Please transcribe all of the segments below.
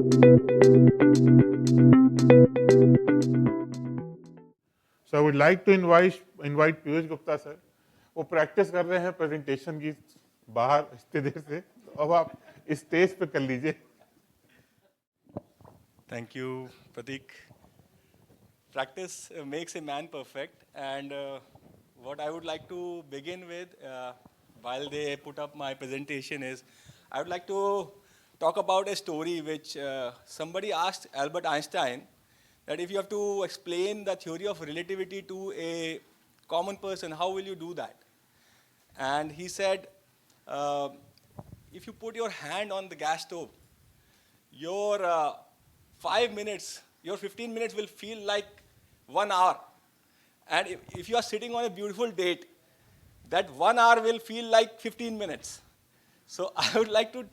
So I would like to invite Piyush Gupta sir. वो practice कर रहे हैं प्रेजेंटेशन की बाहर इतनी देर से, तो अब आप स्टेज पे कर लीजिए. Thank you, Pratik. Practice makes a man perfect, and what I would like to begin with, while they put up my presentation, is I would like to talk about a story which somebody asked Albert Einstein that if you have to explain the theory of relativity to a common person, how will you do that? And he said, if you put your hand on the gas stove, your 5 minutes, your 15 minutes will feel like 1 hour. And if you are sitting on a beautiful date, that 1 hour will feel like 15 minutes. So I would like to,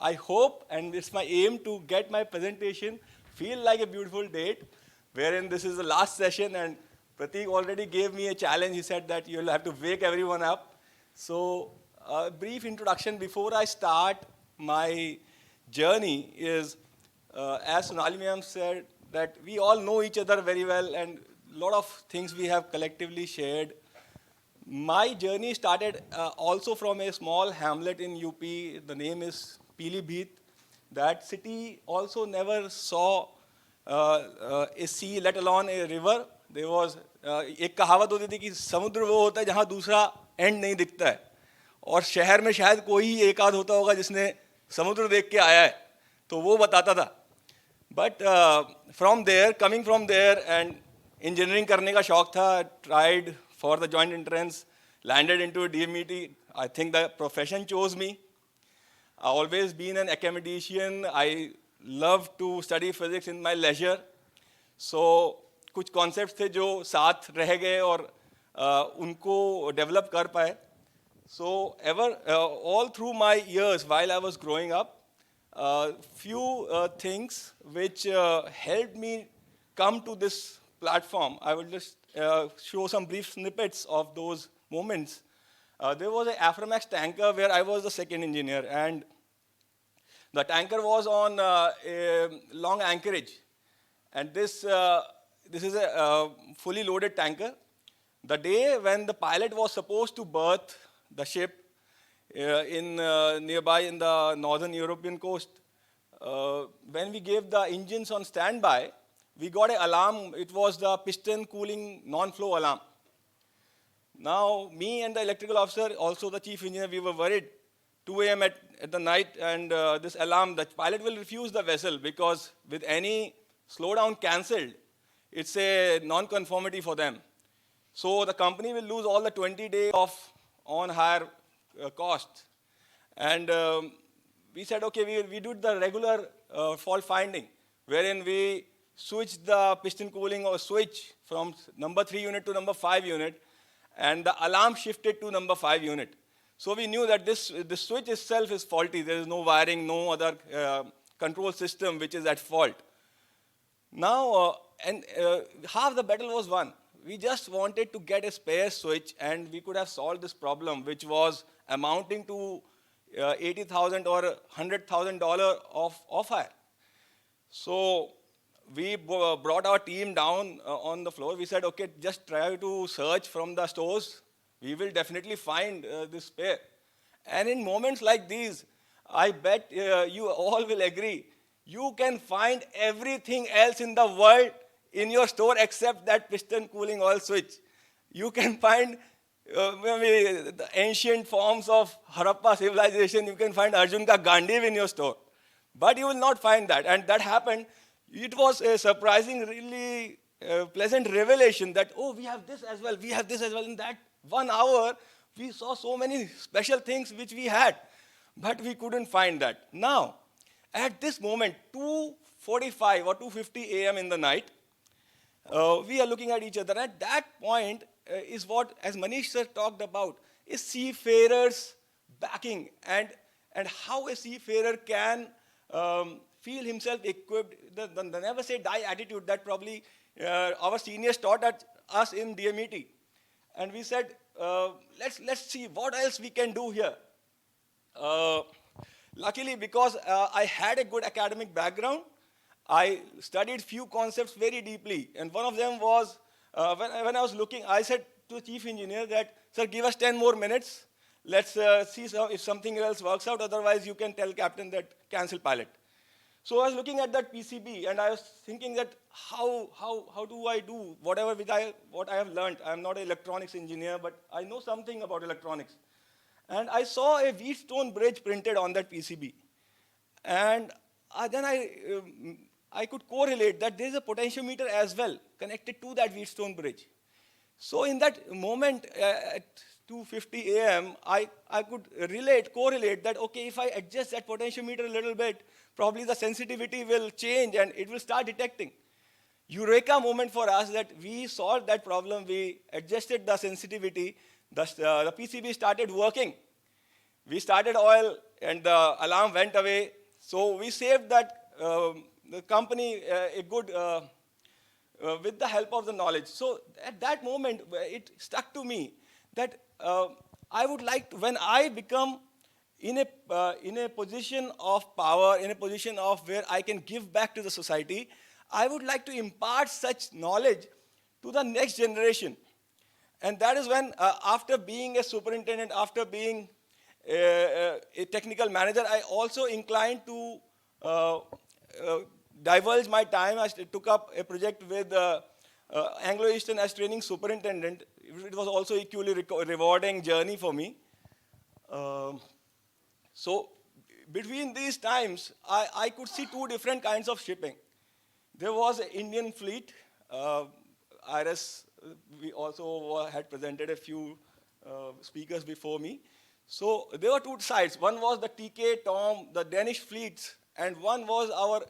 I hope, and it's my aim to get my presentation feel like a beautiful date, wherein this is the last session, and Pratik already gave me a challenge. He said that you'll have to wake everyone up. So a brief introduction before I start my journey is, as Sonali ma'am said, that we all know each other very well, and a lot of things we have collectively shared. My journey started also from a small hamlet in UP. The name is Pilibhit. That city also never saw a sea, let alone a river. There was एक कहावत होती थी कि समुद्र वो होता है जहाँ दूसरा एंड नहीं दिखता है, और शहर में शायद कोई ही एक आध होता होगा जिसने समुद्र देख के आया है, तो वो बताता था. But from there, coming from there, and engineering करने का शौक था. Tried for the joint entrance, landed into DMET. I think the profession chose me. I've always been an academician. I love to study physics in my leisure. So कुछ concepts थे जो साथ रह गए और उनको develop कर पाए. So all through my years while I was growing up, few things which helped me come to this platform. I will just show some brief snippets of those moments. There was an Aframax tanker where I was the second engineer, and the tanker was on a long anchorage. And this is a fully loaded tanker. The day when the pilot was supposed to berth the ship nearby in the northern European coast, when we gave the engines on standby, we got an alarm. It was the piston cooling non-flow alarm. Now, me and the electrical officer, also the chief engineer, we were worried. 2 a.m. at the night, and this alarm, the pilot will refuse the vessel because with any slowdown cancelled, it's a non-conformity for them. So the company will lose all the 20 days of on-hire cost. And we said, okay, we did the regular fault finding, wherein we switch the piston cooling or switch from number 3 unit to number 5 unit, and the alarm shifted to number 5 unit. So we knew that the switch itself is faulty. There is no wiring, no other control system which is at fault. Now, half the battle was won. We just wanted to get a spare switch, and we could have solved this problem, which was amounting to $80,000 or $100,000 of off-hire. So we brought our team down on the floor. We said, okay, just try to search from the stores. We will definitely find this spare. And in moments like these, I bet you all will agree, you can find everything else in the world in your store except that piston cooling oil switch. You can find the ancient forms of Harappa civilization. You can find Arjun ka Gandiv in your store. But you will not find that. And that happened. It was a surprising, really pleasant revelation that, oh, we have this as well, we have this as well. In that 1 hour, we saw so many special things which we had, but we couldn't find that. Now, at this moment, 2:45 or 2:50 a.m. in the night, we are looking at each other. At that point is what, as Manish sir talked about, is seafarers backing, and how a seafarer can feel himself equipped. The never say die attitude that probably our seniors taught us in DMET. And we said, let's see what else we can do here. Luckily, because I had a good academic background, I studied few concepts very deeply. And one of them was, when I was looking, I said to the chief engineer that, sir, give us 10 more minutes. Let's see if something else works out. Otherwise, you can tell captain that cancel pilot. So I was looking at that PCB, and I was thinking that how do I do whatever what I have learned? I'm not an electronics engineer, but I know something about electronics. And I saw a Wheatstone bridge printed on that PCB. And then I could correlate that there's a potentiometer as well connected to that Wheatstone bridge. So in that moment at 2:50 a.m., I could correlate that, okay, if I adjust that potentiometer a little bit, probably the sensitivity will change and it will start detecting. Eureka moment for us that we solved that problem, we adjusted the sensitivity, the PCB started working. We started oil and the alarm went away. So we saved that the company a good, with the help of the knowledge. So at that moment, it stuck to me that I would like to, when I become in a position of power, in a position of where I can give back to the society, I would like to impart such knowledge to the next generation. And that is when, after being a superintendent, after being a technical manager, I also inclined to divulge my time. I took up a project with Anglo Eastern as training superintendent. It was also equally rewarding journey for me. So between these times, I could see two different kinds of shipping. There was an Indian fleet. IRS, we also had presented a few speakers before me. So there were two sides. One was the TK, Tom, the Danish fleets, and one was our,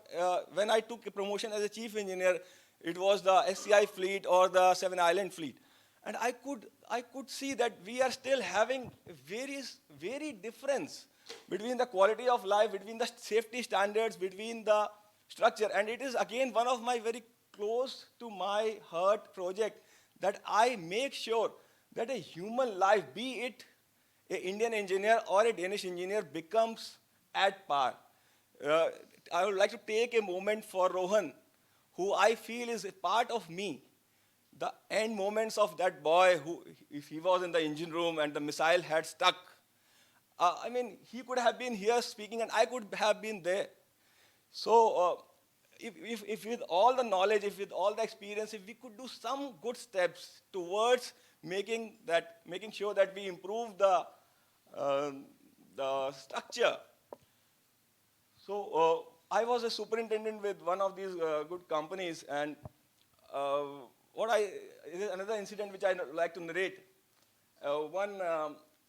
when I took a promotion as a chief engineer, it was the SCI fleet or the Seven Island fleet. And I could see that we are still having very difference between the quality of life, between the safety standards, between the structure. And it is again one of my very close to my heart project that I make sure that a human life, be it an Indian engineer or a Danish engineer, becomes at par. I would like to take a moment for Rohan, who I feel is a part of me. The end moments of that boy who, if he was in the engine room and the missile had stuck, I mean, he could have been here speaking and I could have been there. So if with all the knowledge, if with all the experience, if we could do some good steps towards making sure that we improve the structure. So I was a superintendent with one of these good companies, and another incident which I like to narrate.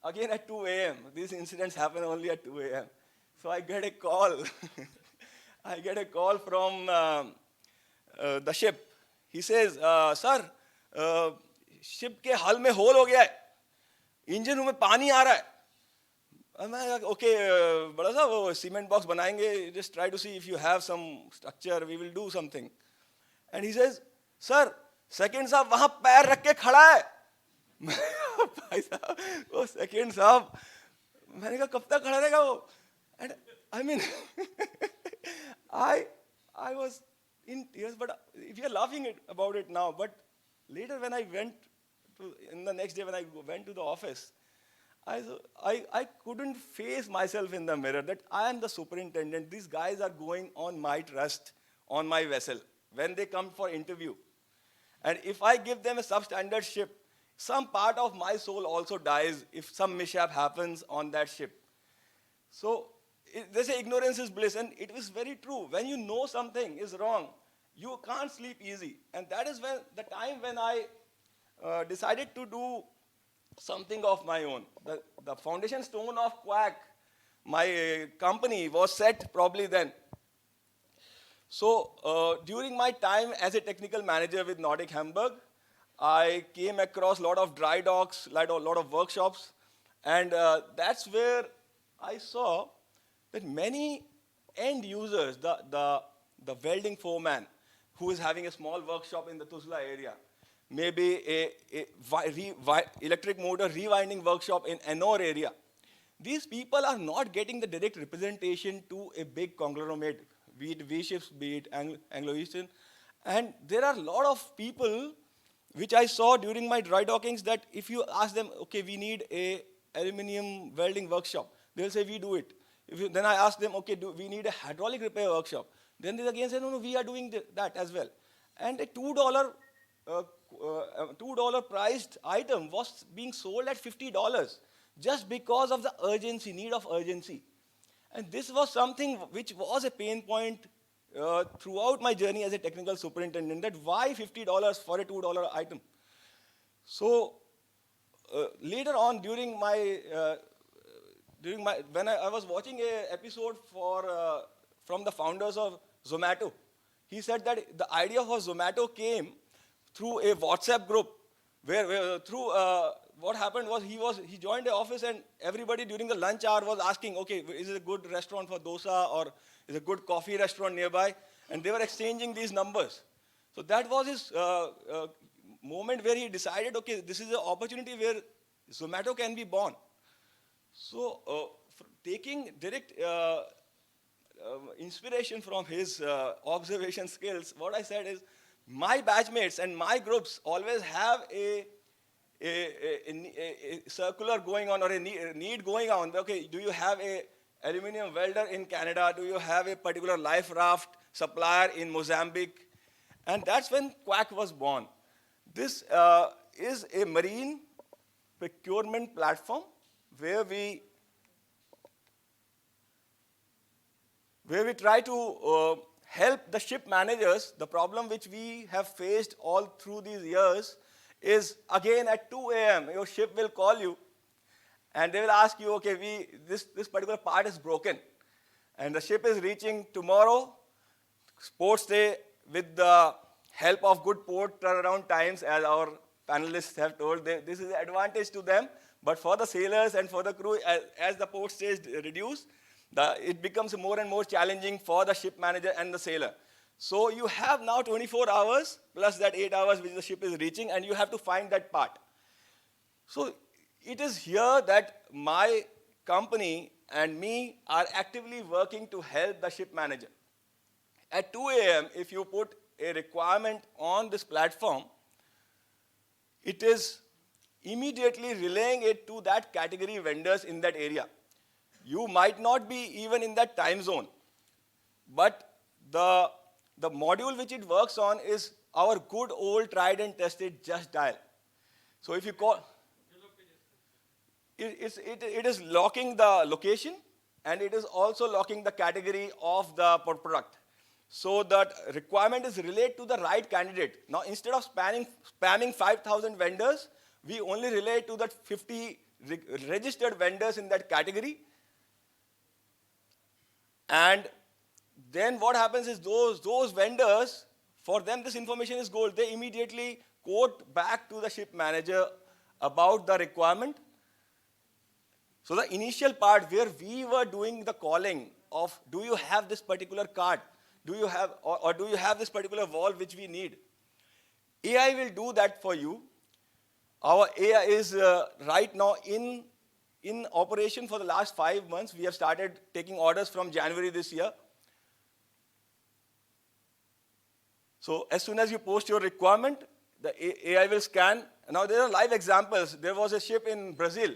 Again at 2 a.m. These incidents happen only at 2 a.m. So I get a call. I get a call from the ship. He says, sir, ship के hull में hole हो गया है, engine room में पानी आ रहा है. I'm like, okay, बड़ा सा वो cement box बनाएंगे, just try to see if you have some structure, we will do something. And he says, sir, second साहब वहाँ पैर रख के खड़ा है. भाई साहब, वो second साहब, मैंने कहा कब तक खड़ा रहेगा वो? And I mean, I was in tears, but we are laughing about it now. But later when I went in the next day when I went to the office, I couldn't face myself in the mirror that I am the superintendent. These guys are going on my trust, on my vessel, when they come for interview. And if I give them a substandard ship, some part of my soul also dies if some mishap happens on that ship. So they say ignorance is bliss, and it is very true. When you know something is wrong, you can't sleep easy. And that is when the time when I decided to do something of my own. The foundation stone of QAAQ, my company, was set probably then. So during my time as a technical manager with Nordic Hamburg, I came across a lot of dry docks, a lot of workshops, and that's where I saw that many end users, the welding foreman who is having a small workshop in the Tuzla area, maybe a electric motor rewinding workshop in Ennore area, these people are not getting the direct representation to a big conglomerate, be it V-Ships, be it Anglo-Eastern. And there are a lot of people which I saw during my dry dockings that if you ask them, okay, we need a aluminum welding workshop, they'll say, we do it. Then I ask them, okay, do we need a hydraulic repair workshop? Then they again say, no, we are doing that as well. And a $2 priced item was being sold at $50 just because of the urgency, need of urgency. And this was something which was a pain point throughout my journey as a technical superintendent, that why $50 for a $2 item? So later on during my, when I was watching an episode from the founders of Zomato, he said that the idea for Zomato came through a WhatsApp group where through what happened was he joined the office and everybody during the lunch hour was asking, okay, is it a good restaurant for dosa or is a good coffee restaurant nearby? And they were exchanging these numbers. So that was his moment where he decided, okay, this is an opportunity where Zomato can be born. So taking direct inspiration from his observation skills, what I said is, my batchmates and my groups always have a circular going on or a need going on. Okay, do you have a aluminum welder in Canada? Do you have a particular life raft supplier in Mozambique? And that's when QAAQ was born. This is a marine procurement platform where we try to help the ship managers. The problem which we have faced all through these years is, again, at 2 a.m., your ship will call you and they will ask you, okay, this particular part is broken and the ship is reaching tomorrow, sports day, with the help of good port turnaround times, as our panelists have told. This is an advantage to them, but for the sailors and for the crew, as the port stays reduced, it becomes more and more challenging for the ship manager and the sailor. So you have now 24 hours plus that 8 hours which the ship is reaching, and you have to find that part. So it is here that my company and me are actively working to help the ship manager. At 2 a.m., if you put a requirement on this platform, it is immediately relaying it to that category vendors in that area. You might not be even in that time zone, but the module which it works on is our good old tried and tested just dial. So if you call, it is locking the location and it is also locking the category of the product. So that requirement is relayed to the right candidate. Now instead of spamming 5,000 vendors, we only relay to that 50 registered vendors in that category. And then what happens is those vendors, for them this information is gold. They immediately quote back to the ship manager about the requirement. So the initial part where we were doing the calling of, do you have this particular card? Do you have, or do you have this particular valve which we need? AI will do that for you. Our AI is right now in operation for the last 5 months. We have started taking orders from January this year. So as soon as you post your requirement, the AI will scan. Now there are live examples. There was a ship in Brazil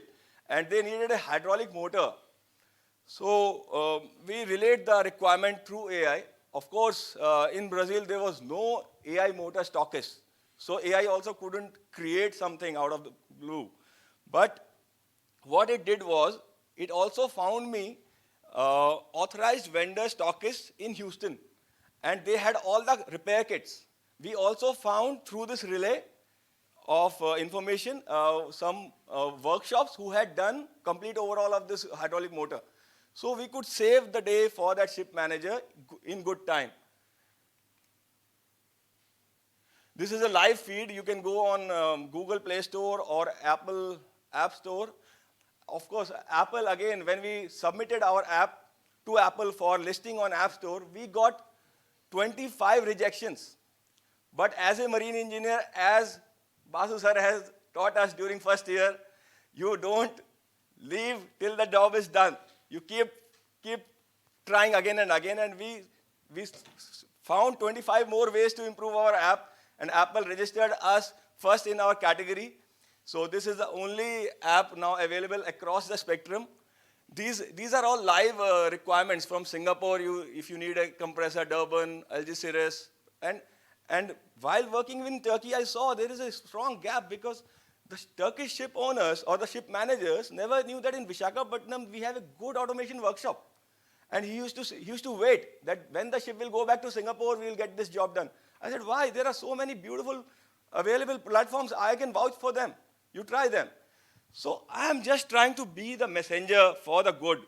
and they needed a hydraulic motor. So we relayed the requirement through AI. Of course, in Brazil, there was no AI motor stockist. So AI also couldn't create something out of the blue. But what it did was, it also found me authorized vendor stockists in Houston. And they had all the repair kits. We also found through this relay of information some workshops who had done complete overhaul of this hydraulic motor. So we could save the day for that ship manager in good time. This is a live feed. You can go on Google Play Store or Apple App Store. Of course, Apple, again, when we submitted our app to Apple for listing on App Store, we got 25 rejections. But as a marine engineer, as Basu sir has taught us during first year, you don't leave till the job is done. You keep trying again and again, and we found 25 more ways to improve our app, and Apple registered us first in our category. So this is the only app now available across the spectrum. These are all live requirements from Singapore. If you need a compressor, Durban, Algeciras, and while working in Turkey, I saw there is a strong gap because the Turkish ship owners or the ship managers never knew that in Visakhapatnam we have a good automation workshop. And he used to wait that when the ship will go back to Singapore, we will get this job done. I said, why? There are so many beautiful available platforms. I can vouch for them. You try them. So I am just trying to be the messenger for the good.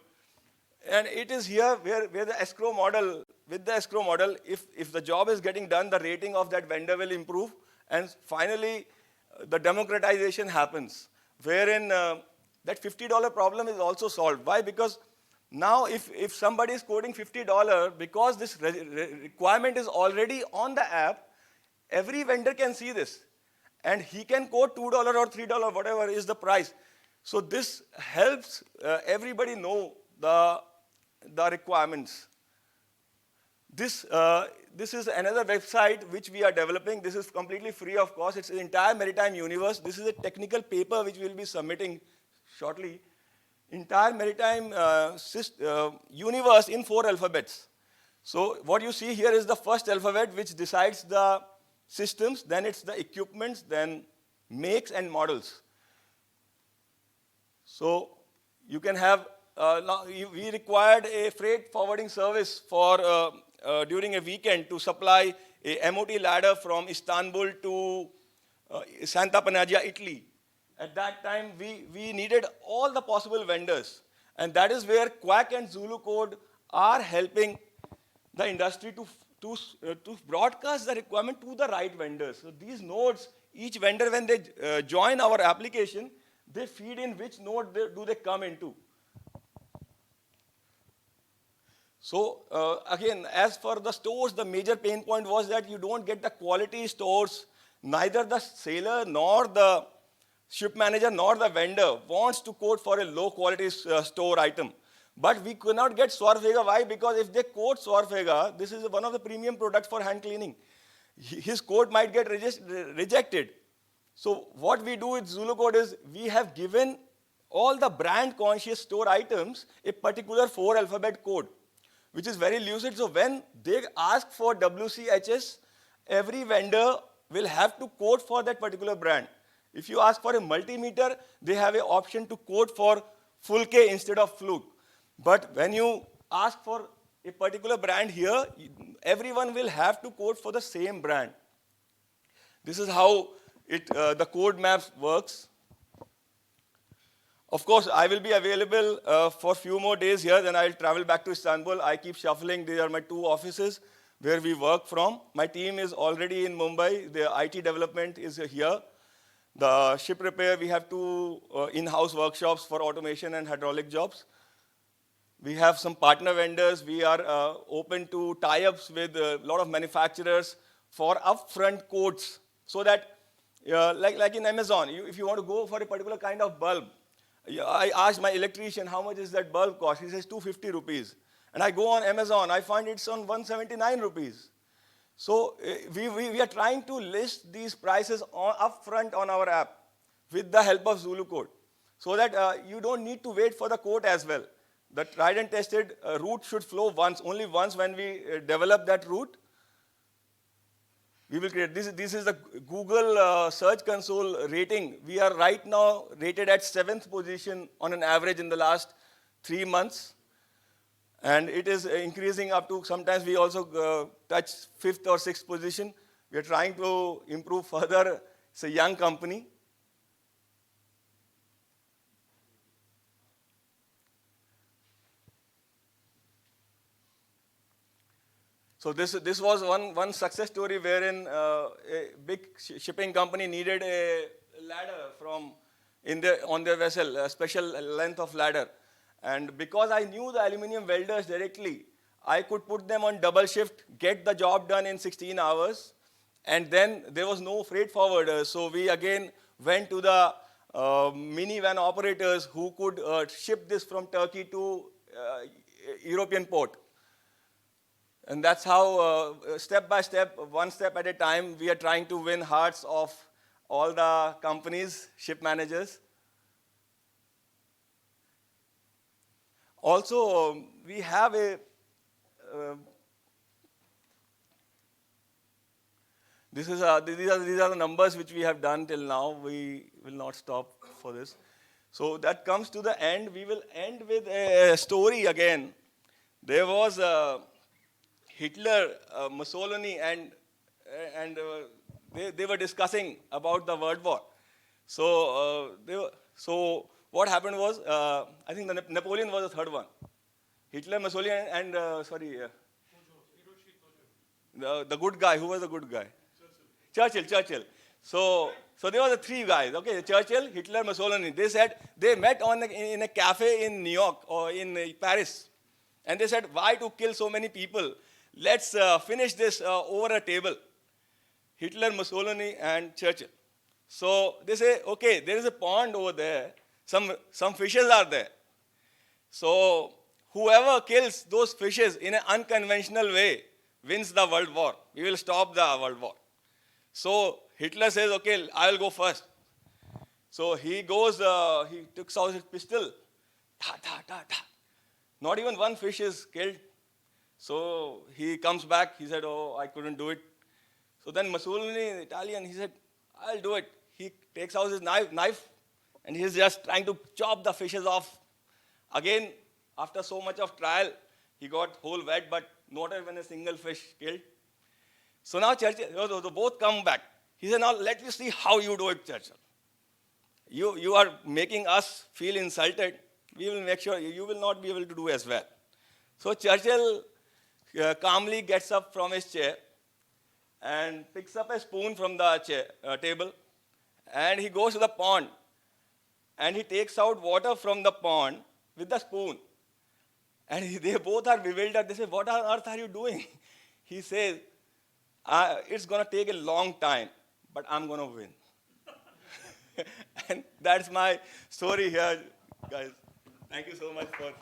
And it is here where the escrow model, with the escrow model, if the job is getting done, the rating of that vendor will improve. And finally, the democratization happens, wherein that $50 problem is also solved. Why? Because now if somebody is coding $50, because this requirement is already on the app, every vendor can see this. And he can code $2 or $3, whatever is the price. So this helps everybody know the requirements. This is another website which we are developing. This is completely free of cost. It's the entire maritime universe. This is a technical paper which we'll be submitting shortly. Entire maritime universe in 4 alphabets. So what you see here is the first alphabet which decides the systems, then it's the equipments, then makes and models. So you can have, we required a freight forwarding service for during a weekend to supply a MOT ladder from Istanbul to Santa Panagia, Italy. At that time, we needed all the possible vendors. And that is where QAAQ and Zulu Code are helping the industry to broadcast the requirement to the right vendors. So these nodes, each vendor, when they join our application, they feed in which node do they come into. So again, as for the stores, the major pain point was that you don't get the quality stores. Neither the sailor nor the ship manager nor the vendor wants to quote for a low quality store item. But we could not get Swarfega. Why? Because if they quote Swarfega, this is one of the premium products for hand cleaning. His quote might get rejected. So what we do with Zulu Code is we have given all the brand conscious store items a particular 4 alphabet code, which is very lucid. So when they ask for WCHS, every vendor will have to code for that particular brand. If you ask for a multimeter, they have an option to code for full K instead of fluke. But when you ask for a particular brand here, everyone will have to code for the same brand. This is how the code maps works. Of course, I will be available for a few more days here, then I'll travel back to Istanbul. I keep shuffling. These are my 2 offices where we work from. My team is already in Mumbai. The IT development is here. The ship repair, we have 2 in-house workshops for automation and hydraulic jobs. We have some partner vendors. We are open to tie-ups with a lot of manufacturers for upfront quotes, so that, like in Amazon, if you want to go for a particular kind of bulb, I asked my electrician, how much is that bulb cost? He says 250 rupees. And I go on Amazon, I find it's on 179 rupees. So we are trying to list these prices upfront on our app with the help of Zulu Code, so that you don't need to wait for the quote as well. The tried and tested route should flow only once. When we develop that route, we will create. This is the Google Search Console rating. We are right now rated at 7th position on an average in the last 3 months. And it is increasing up to, sometimes we also touch 5th or 6th position. We are trying to improve further. It's a young company. So this was one success story wherein a big shipping company needed a ladder on their vessel, a special length of ladder. And because I knew the aluminum welders directly, I could put them on double shift, get the job done in 16 hours, and then there was no freight forwarder. So we again went to the minivan operators who could ship this from Turkey to European port. And that's how, step by step, one step at a time, we are trying to win hearts of all the companies, ship managers. Also, we have a these are the numbers which we have done till now. We will not stop for this. So that comes to the end. We will end with a story again. There was Hitler, Mussolini, and they were discussing about the World War. So so what happened was, I think Napoleon was the third one. Hitler, Mussolini, and the good guy. Who was the good guy? Churchill. So there were the three guys. Okay, Churchill, Hitler, Mussolini. They said they met in a cafe in New York or in Paris, and they said, why to kill so many people? Let's finish this over a table. Hitler, Mussolini, and Churchill. So they say, okay, there is a pond over there. Some fishes are there. So whoever kills those fishes in an unconventional way wins the world war. We will stop the world war. So Hitler says, okay, I will go first. So he goes, he took out his pistol. Ta, ta, ta, ta. Not even one fish is killed. So he comes back. He said, oh, I couldn't do it. So then Mussolini, the Italian, he said, I'll do it. He takes out his knife, and he's just trying to chop the fishes off. Again, after so much of trial, he got whole wet, but not even a single fish killed. So now Churchill, both come back. He said, now let me see how you do it, Churchill. You are making us feel insulted. We will make sure you will not be able to do as well. So Churchill calmly gets up from his chair and picks up a spoon from the table, and he goes to the pond, and he takes out water from the pond with the spoon. And they both are bewildered. They say, what on earth are you doing? He says, it's going to take a long time, but I'm going to win. And that's my story here, guys. Thank you so much for...